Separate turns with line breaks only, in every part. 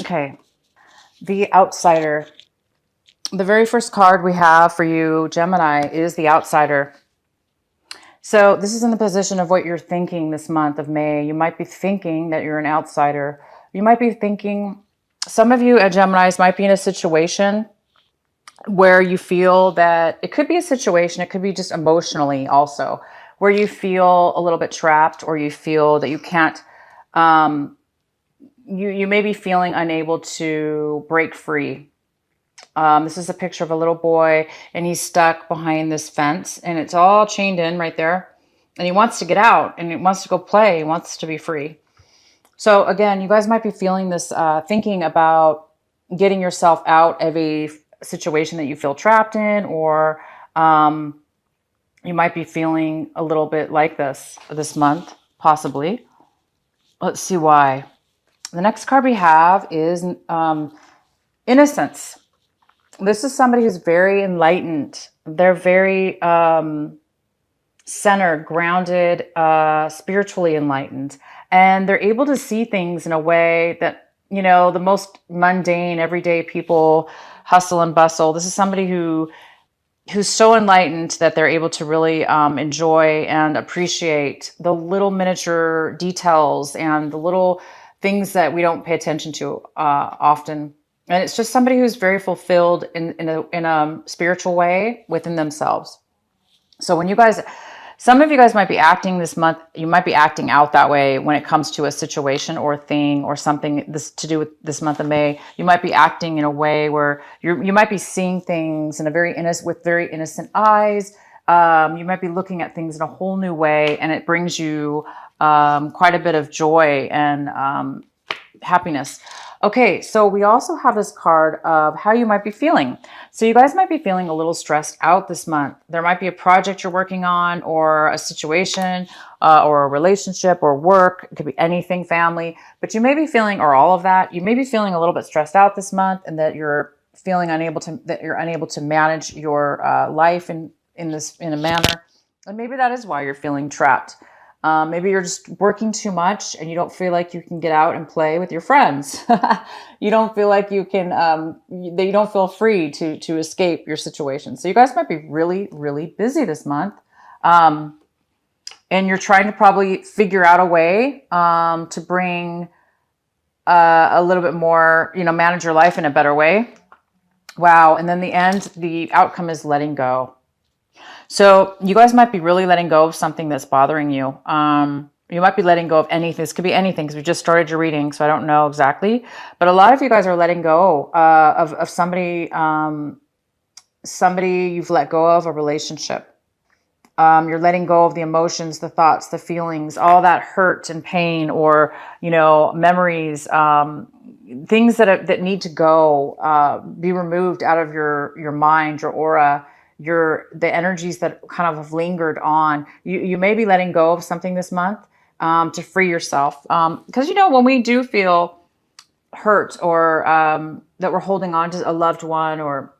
Okay. The Outsider. The very first card we have for you, Gemini, is the Outsider. So this is in the position of what you're thinking this month of May. You might be thinking that you're an outsider. You might be thinking, some of you at Geminis might be in a situation where you feel that it could be a situation, it could be just emotionally also, where you feel a little bit trapped, or you feel that you can't, you may be feeling unable to break free. This is a picture of a little boy, and he's stuck behind this fence, and it's all chained in right there. And he wants to get out, and he wants to go play. He wants to be free. So again, you guys might be feeling this, thinking about getting yourself out of a situation that you feel trapped in, or you might be feeling a little bit like this month, possibly. Let's see why. The next card we have is Innocence. This is somebody who's very enlightened. They're very centered, grounded, spiritually enlightened. And they're able to see things in a way that, you know, the most mundane, everyday people hustle and bustle. This is somebody who's so enlightened that they're able to really enjoy and appreciate the little miniature details and the little things that we don't pay attention to often. And it's just somebody who's very fulfilled in a spiritual way within themselves. So when you guys, some of you guys might be acting this month, you might be acting out that way when it comes to a situation or a thing or something this to do with this month of May. You might be acting in a way where you might be seeing things in a with very innocent eyes. You might be looking at things in a whole new way, and it brings you quite a bit of joy and happiness. Okay, so we also have this card of how you might be feeling. So you guys might be feeling a little stressed out this month. There might be a project you're working on, or a situation, or a relationship, or work. It could be anything, family. But you may be feeling, or all of that, you may be feeling a little bit stressed out this month, and that you're feeling unable to manage your life in a manner. And maybe that is why you're feeling trapped. Maybe you're just working too much and you don't feel like you can get out and play with your friends. You don't feel like you can, you don't feel free to escape your situation. So you guys might be really, really busy this month. And you're trying to probably figure out a way to bring a little bit more, manage your life in a better way. Wow. And then the outcome is letting go. So you guys might be really letting go of something that's bothering you. You might be letting go of anything. This could be anything, because we just started your reading, so I don't know exactly. But a lot of you guys are letting go of somebody, somebody you've let go of, a relationship. You're letting go of the emotions, the thoughts, the feelings, all that hurt and pain, or, memories, things that need to go, be removed out of your mind, your aura, the energies that kind of have lingered on. You may be letting go of something this month to free yourself. Because, when we do feel hurt, or that we're holding on to a loved one, or,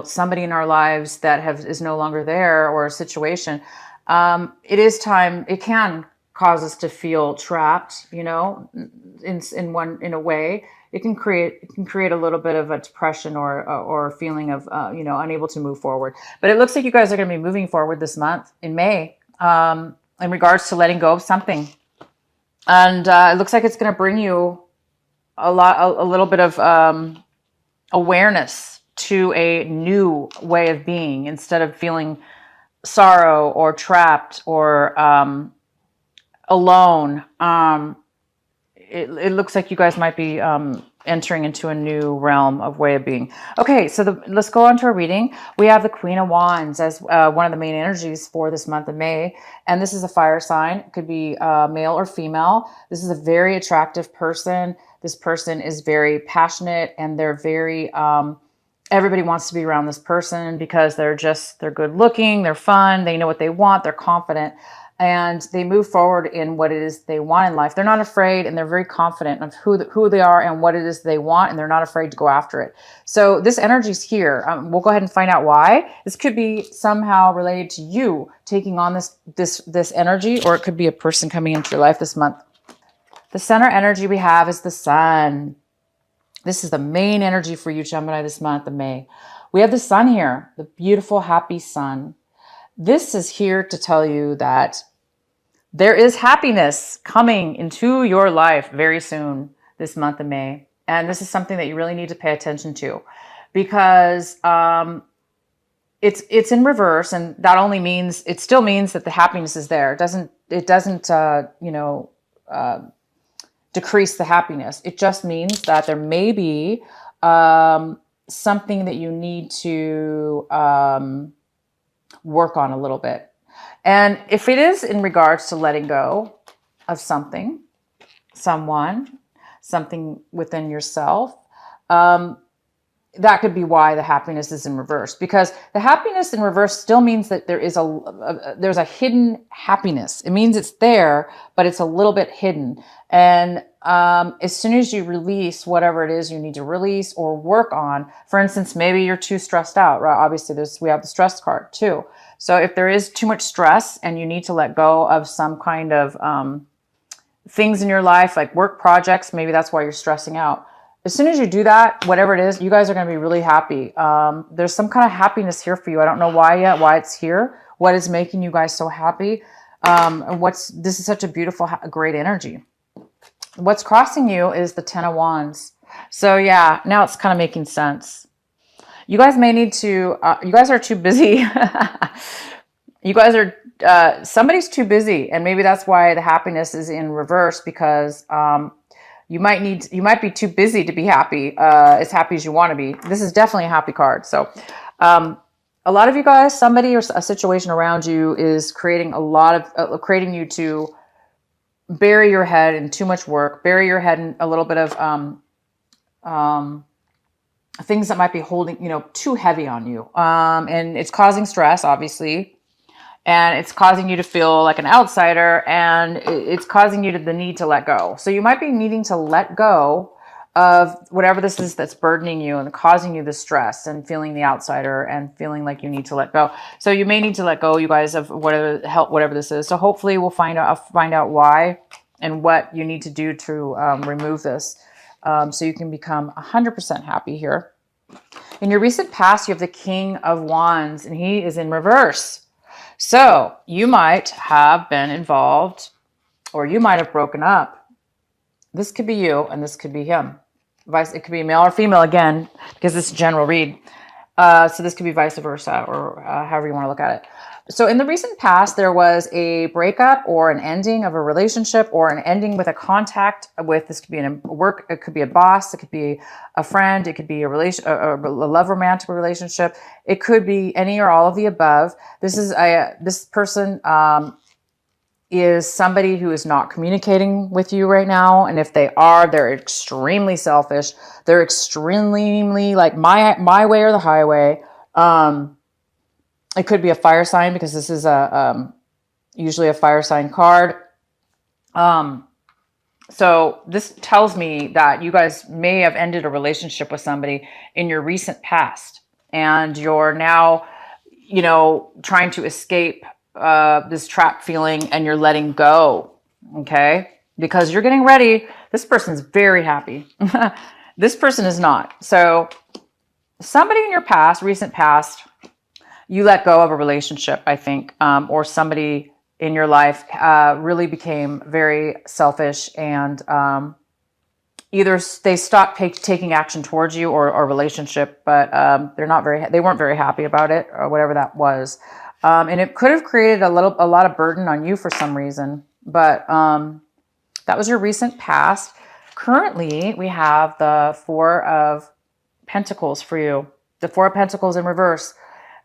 somebody in our lives that is no longer there, or a situation, it can cause us to feel trapped, in a way. It can create a little bit of a depression, or a feeling of, unable to move forward. But it looks like you guys are going to be moving forward this month in May, in regards to letting go of something. And it looks like it's going to bring you a little bit of awareness to a new way of being, instead of feeling sorrow or trapped or alone. It looks like you guys might be entering into a new realm of way of being. Okay, so let's go on to our reading. We have the Queen of Wands as one of the main energies for this month of May. And this is a fire sign. It could be male or female. This is a very attractive person. This person is very passionate, and they're very, everybody wants to be around this person, because they're good looking, they're fun, they know what they want, they're confident. And they move forward in what it is they want in life. They're not afraid, and they're very confident of who they are and what it is they want, and they're not afraid to go after it. So this energy's here. We'll go ahead and find out why. This could be somehow related to you taking on this energy, or it could be a person coming into your life this month. The center energy we have is the Sun. This is the main energy for you, Gemini, this month of May. We have the sun here, the beautiful, happy sun. This is here to tell you that there is happiness coming into your life very soon this month of May. And this is something that you really need to pay attention to, because it's in reverse, and that only means, it still means that the happiness is there. It doesn't decrease the happiness. It just means that there may be something that you need to work on a little bit. And if it is in regards to letting go of something, someone, something within yourself, that could be why the happiness is in reverse, because the happiness in reverse still means that there is there's a hidden happiness. It means it's there, but it's a little bit hidden. And as soon as you release whatever it is you need to release or work on, for instance, maybe you're too stressed out, right? Obviously, we have the stress card too. So if there is too much stress and you need to let go of some kind of things in your life, like work projects, maybe that's why you're stressing out. As soon as you do that, whatever it is, you guys are going to be really happy. There's some kind of happiness here for you. I don't know why yet, why it's here, what is making you guys so happy. And this is such a beautiful, great energy. What's crossing you is the Ten of Wands. So yeah, now it's kind of making sense. You guys may need to, you guys are too busy. You guys are, somebody's too busy. And maybe that's why the happiness is in reverse, because you might be too busy to be happy, as happy as you want to be. This is definitely a happy card. So a lot of you guys, somebody or a situation around you is creating creating you to bury your head in too much work, bury your head in a little bit of things that might be holding, too heavy on you. And it's causing stress, obviously. And it's causing you to feel like an outsider, and it's causing you the need to let go. So you might be needing to let go of whatever this is that's burdening you and causing you the stress and feeling the outsider and feeling like you need to let go. So you may need to let go, you guys, of whatever this is. So hopefully we'll find out why and what you need to do to remove this, so you can become 100% happy here. In your recent past, you have the King of Wands, and he is in reverse. So you might have been involved, or you might have broken up. This could be you, and this could be him. It could be male or female, again, because this is a general read. So this could be vice versa, or however you want to look at it. So in the recent past, there was a breakup or an ending of a relationship, or an ending with a contact with, this could be in work, it could be a boss, it could be a friend, it could be a love romantic relationship. It could be any or all of the above. This person is somebody who is not communicating with you right now. And if they are, they're extremely selfish. They're extremely like my way or the highway. It could be a fire sign, because this is usually a fire sign card. So this tells me that you guys may have ended a relationship with somebody in your recent past, and you're now, trying to escape this trapped feeling, and you're letting go. Okay. Because you're getting ready. This person's very happy. This person is not. So somebody in your past, recent past, you let go of a relationship, I think, or somebody in your life really became very selfish, and either they stopped taking action towards you or a relationship, but they weren't very happy about it, or whatever that was. And it could have created a lot of burden on you for some reason, but that was your recent past. Currently, we have the Four of Pentacles for you, the Four of Pentacles in reverse.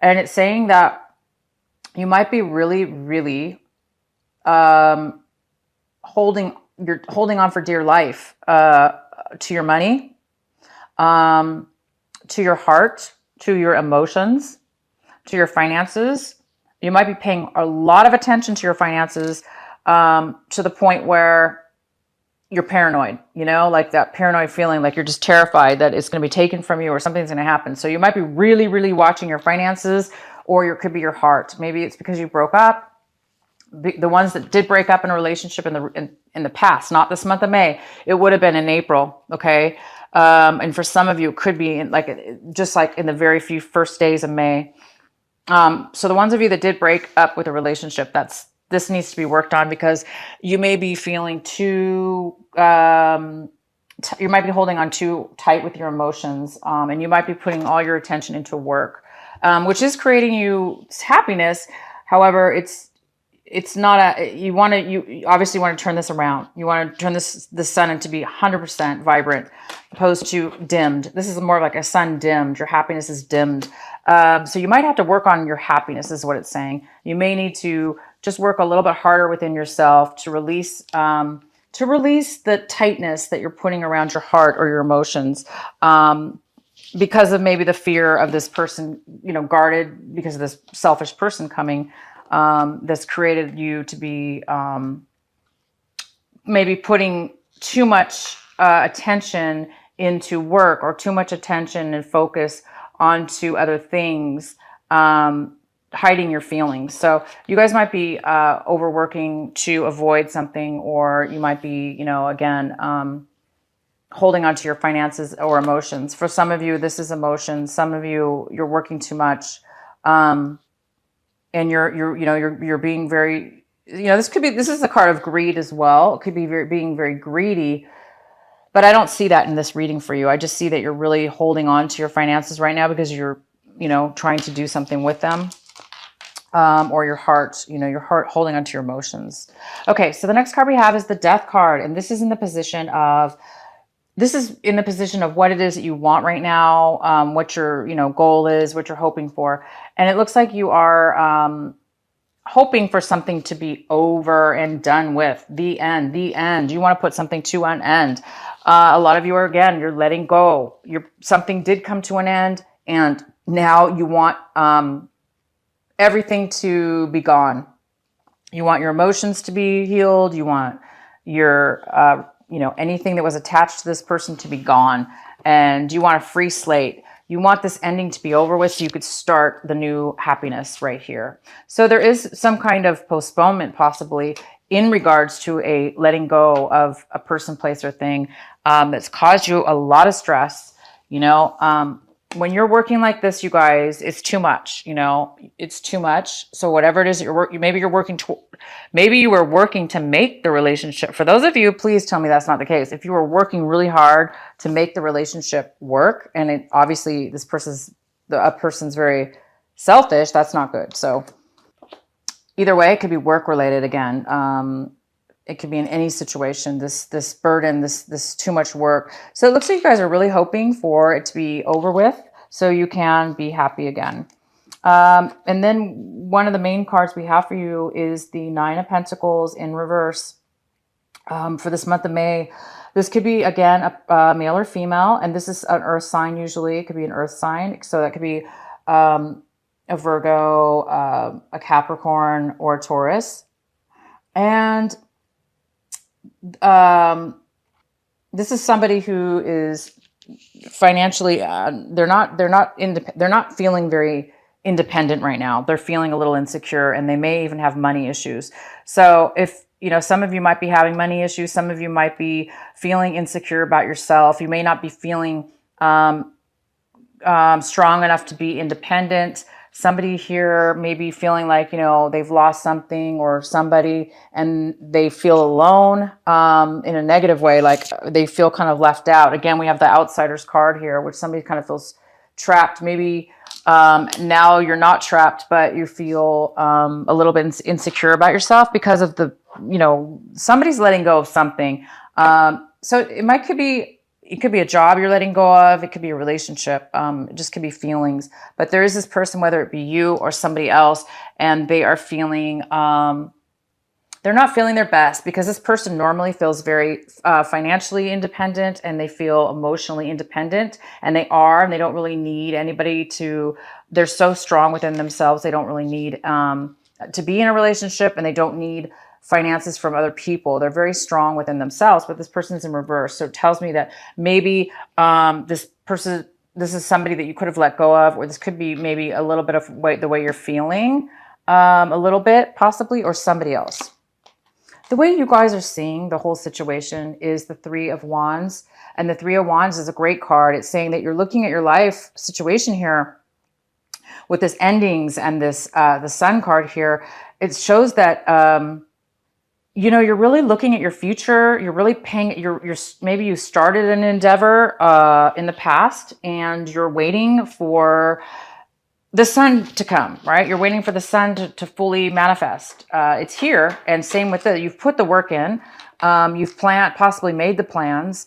And it's saying that you might be really, really holding on for dear life to your money, to your heart, to your emotions, to your finances. You might be paying a lot of attention to your finances to the point where you're paranoid, like that paranoid feeling, like you're just terrified that it's going to be taken from you or something's going to happen. So you might be really, really watching your finances, or it could be your heart. Maybe it's because you broke up. The ones that did break up in a relationship in the past, not this month of May, it would have been in April. Okay. And for some of you, it could be just like in the very few first days of May. So the ones of you that did break up with a relationship, this needs to be worked on, because you may be feeling too, you might be holding on too tight with your emotions, and you might be putting all your attention into work, which is creating you happiness. However, it's not you obviously want to turn this around. You want to turn the sun into be 100% vibrant, opposed to dimmed. This is more like a sun dimmed. Your happiness is dimmed. So you might have to work on your happiness, is what it's saying. You may need to just work a little bit harder within yourself to release the tightness that you're putting around your heart or your emotions, because of maybe the fear of this person, guarded because of this selfish person coming, that's created you to be maybe putting too much attention into work, or too much attention and focus onto other things, hiding your feelings. So you guys might be overworking to avoid something, or you might be, again, holding on to your finances or emotions. For some of you, this is emotions. Some of you, you're working too much. And you're being very, this is a card of greed as well. It could be being very greedy, but I don't see that in this reading for you. I just see that you're really holding on to your finances right now because you're, trying to do something with them, or your heart, your heart holding on to your emotions. Okay. So the next card we have is the Death card. And this is in the position of what it is that you want right now, what your, goal is, what you're hoping for. And it looks like you are hoping for something to be over and done with. The end. You want to put something to an end. A lot of you are, you're letting go. Something did come to an end, and now you want everything to be gone. You want your emotions to be healed. You want your anything that was attached to this person to be gone. And you want a free slate. You want this ending to be over with so you could start the new happiness right here. So there is some kind of postponement possibly in regards to a letting go of a person, place, or thing that's caused you a lot of stress. When you're working like this, you guys, it's too much, it's too much. So whatever it is that maybe you were working to make the relationship. For those of you, please tell me that's not the case. If you were working really hard to make the relationship work, and obviously a person's very selfish, that's not good. So either way, it could be work related again. It could be in any situation, this burden, this too much work. So it looks like you guys are really hoping for it to be over with so you can be happy again. And then one of the main cards we have for you is the Nine of Pentacles in reverse for this month of May. This could be, again, a male or female, and this is an earth sign usually. It could be an earth sign. So that could be a Virgo, a Capricorn, or a Taurus. And this is somebody who is financially, they're not feeling very independent right now. They're feeling a little insecure, and they may even have money issues. So if, some of you might be having money issues, some of you might be feeling insecure about yourself. You may not be feeling strong enough to be independent. Somebody here may be feeling like, they've lost something or somebody, and they feel alone in a negative way, like they feel kind of left out. Again, we have the Outsiders card here, which somebody kind of feels trapped. Maybe now you're not trapped, but you feel a little bit insecure about yourself because of somebody's letting go of something. So it could be a job you're letting go of. It could be a relationship. It just could be feelings. But there is this person, whether it be you or somebody else, and they are feeling, they're not feeling their best, because this person normally feels very financially independent, and they feel emotionally independent, and they don't really need anybody they're so strong within themselves. They don't really need to be in a relationship, and they don't need finances from other people. They're very strong within themselves, but this person is in reverse. So it tells me that maybe this is somebody that you could have let go of, or this could be maybe a little bit of the way you're feeling, a little bit possibly, or somebody else. The way you guys are seeing the whole situation is the Three of Wands. And the Three of Wands is a great card. It's saying that you're looking at your life situation here with this endings and this the Sun card here. It shows that you know, you're really looking at your future. You're really paying. You're maybe you started an endeavor in the past, and you're waiting for the sun to come, right? You're waiting for the sun to fully manifest. It's here, and same with it. You've put the work in. You've possibly made the plans,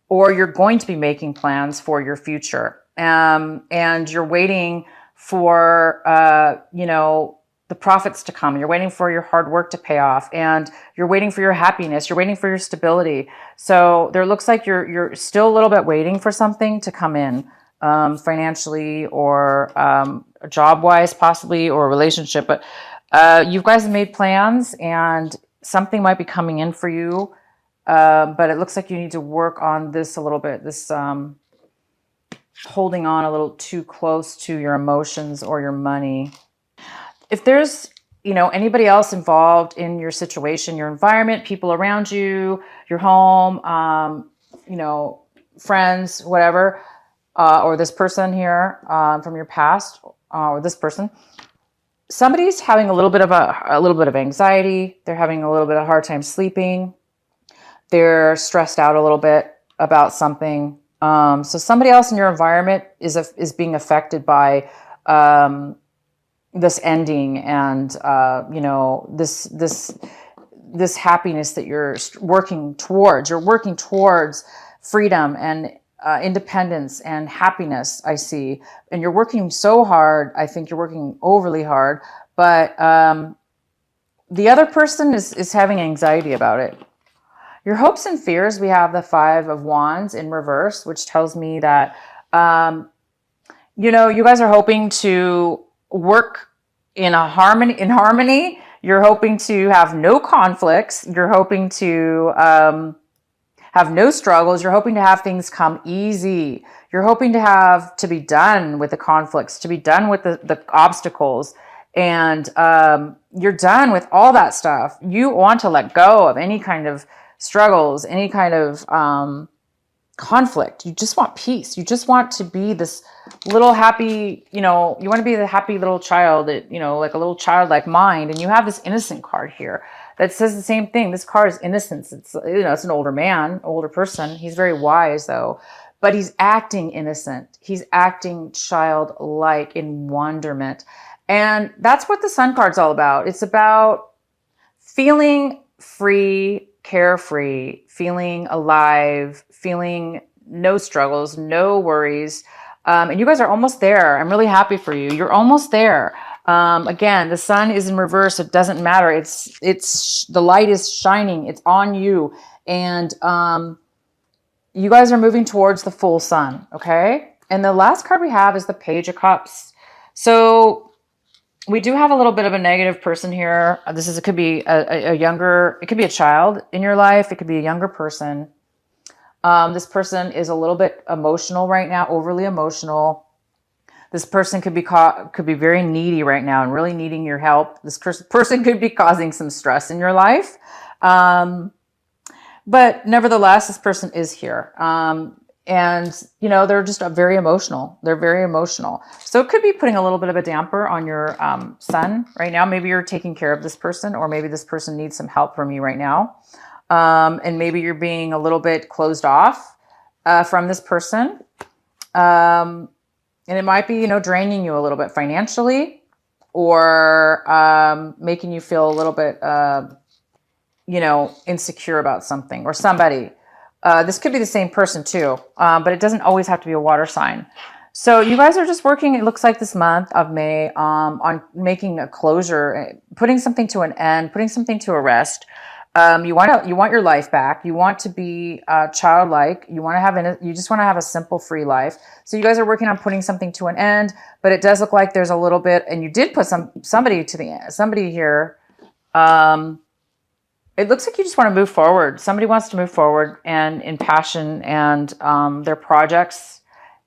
or you're going to be making plans for your future. And you're waiting for, you know, the profits to come. You're waiting for your hard work to pay off, and you're waiting for your happiness. You're waiting for your stability. So there looks like you're still a little bit waiting for something to come in, financially or job-wise, possibly, or a relationship. But you guys have made plans, and something might be coming in for you. But it looks like you need to work on this a little bit. This holding on a little too close to your emotions or your money. If there's, you know, anybody else involved in your situation, your environment, people around you, your home, you know, friends, whatever, or this person here from your past, or this person, somebody's having a little bit of anxiety. They're having a little bit of hard time sleeping. They're stressed out a little bit about something. So somebody else in your environment is being affected by this ending, and you know, this happiness that you're working towards. You're working towards freedom and independence and happiness, I see. And you're working so hard. I think you're working overly hard. But the other person is having anxiety about it. Your hopes and fears, we have the Five of Wands in reverse, which tells me that, you know, you guys are hoping to work in harmony. You're hoping to have no conflicts. You're hoping to have no struggles. You're hoping to have things come easy. You're hoping to be done with the conflicts, to be done with the obstacles. And you're done with all that stuff. You want to let go of any kind of struggles, any kind of conflict. You just want peace. You just want to be this little happy, you know, you want to be the happy little child that, you know, like a little childlike mind. And you have this innocent card here that says the same thing. This card is innocence. It's, you know, it's an older man, older person. He's very wise though, but he's acting innocent. He's acting childlike in wonderment. And that's what the Sun card's all about. It's about feeling free, carefree, feeling alive, feeling no struggles, no worries. And you guys are almost there. I'm really happy for you. You're almost there. Again, the sun is in reverse. It doesn't matter. It's the light is shining. It's on you. And you guys are moving towards the full sun. Okay. And the last card we have is the Page of Cups. So we do have a little bit of a negative person here. It could be it could be a child in your life. It could be a younger person. This person is a little bit emotional right now, overly emotional. This person could be very needy right now and really needing your help. This person could be causing some stress in your life. But nevertheless, this person is here. And, you know, they're just very emotional. They're very emotional. So it could be putting a little bit of a damper on your sun right now. Maybe you're taking care of this person, or maybe this person needs some help from you right now. And maybe you're being a little bit closed off from this person. And it might be, you know, draining you a little bit financially, or making you feel a little bit, you know, insecure about something or somebody. This could be the same person too, but it doesn't always have to be a water sign. So you guys are just working, it looks like this month of May, on making a closure, putting something to an end, putting something to a rest. You want your life back. You want to be childlike. You just want to have a simple, free life. So you guys are working on putting something to an end, but it does look like there's a little bit, and you did put somebody here. It looks like you just want to move forward. Somebody wants to move forward and in passion and their projects,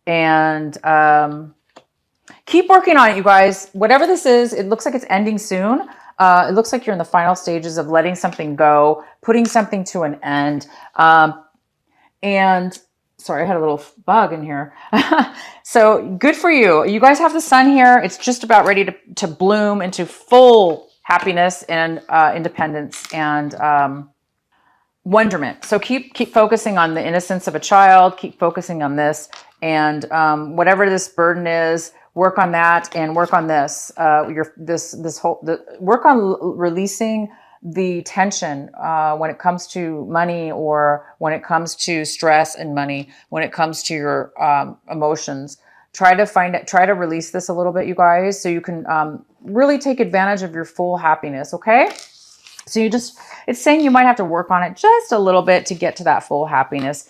and keep working on it, you guys. Whatever this is, it looks like it's ending soon. It looks like you're in the final stages of letting something go, putting something to an end. And sorry, I had a little bug in here. So good for you. You guys have the sun here. It's just about ready to bloom into full happiness and independence and wonderment. So keep focusing on the innocence of a child. Keep focusing on this, and whatever this burden is, work on that and work on this. Work on releasing the tension when it comes to money, or when it comes to stress and money, when it comes to your emotions. Try to release this a little bit, you guys, so you can really take advantage of your full happiness. Okay. So it's saying you might have to work on it just a little bit to get to that full happiness.